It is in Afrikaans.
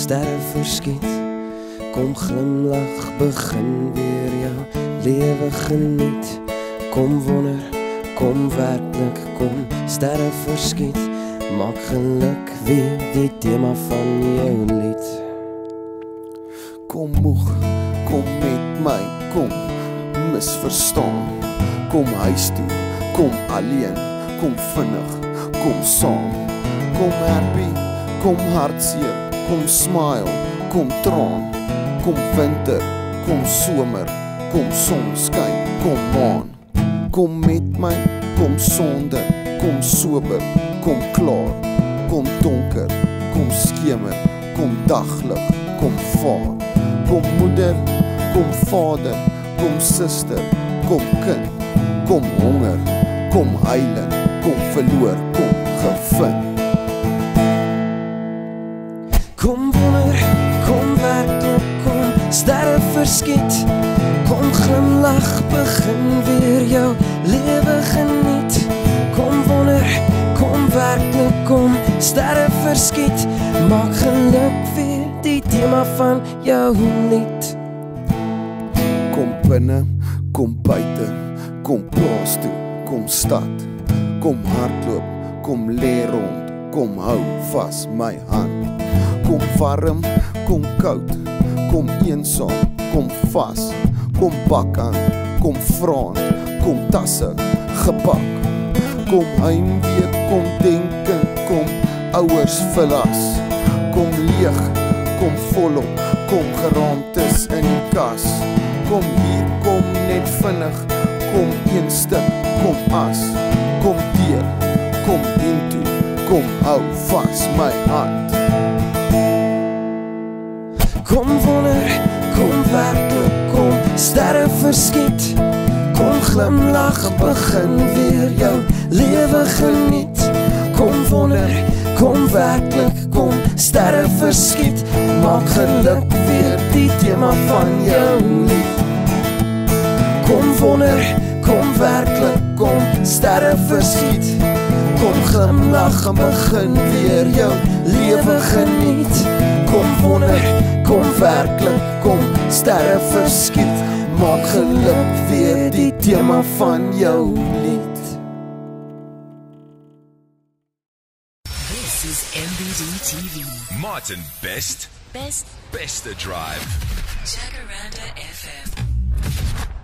sterre verskiet. Kom glimlach, begin weer jou lewe geniet. Kom wonder, kom werklik, kom sterre verskiet. Maak geluk weer die thema van jou lied. Kom moeg, kom met my, kom misverstaan. Kom huis toe, kom alleen, kom vinnig, kom saam. Kom happy, kom hartseer, kom smile, kom traan. Kom winter, kom somer, kom sonskyn, kom maan. Kom met my, kom sonde, kom sober, kom klaar. Kom donker, kom skemer, kom daglig, kom vaar. Kom moeder, kom vader, kom suster, kom kind. Kom honger, kom huilen, kom verloor, kom gevind. Kom wonder, kom werklik, kom sterre verskiet. Kom glimlach, begin weer jou lewe geniet. Kom wonder, kom werklik, kom sterre verskiet. Maak geluk weer die thema van jou lied. Kom binne, kom buite, kom plaas toe, kom stad. Kom hardloop, kom lê rond, kom hou vas my hand. Kom warm, kom koud, kom eensaam, kom vas. Kom bak aan, kom vraand, kom tasse, gepak. Kom heimwee, kom denken, kom ouers verlas. Kom leeg, kom volop, kom geraamtes in die kas. Kom hier, kom net vinnig, kom een stuk, kom as. Kom deur, kom into, kom hou vas my hand. Kom wonder, kom werklik, kom sterre verskiet. Kom glimlach, begin weer jou lewe geniet. Kom wonder, kom werklik, kom sterre verskiet. Maak geluk weer die thema van jou lied. Kom wonder, kom werklik, kom sterre verskiet. Kom glimlach en begin weer jou lewe geniet. Kom wonder, kom werklik, kom sterre verskiet. Maak geluk weer die thema van jou lied. This is MBD TV. Martin Best Best to Drive. Jacaranda FM.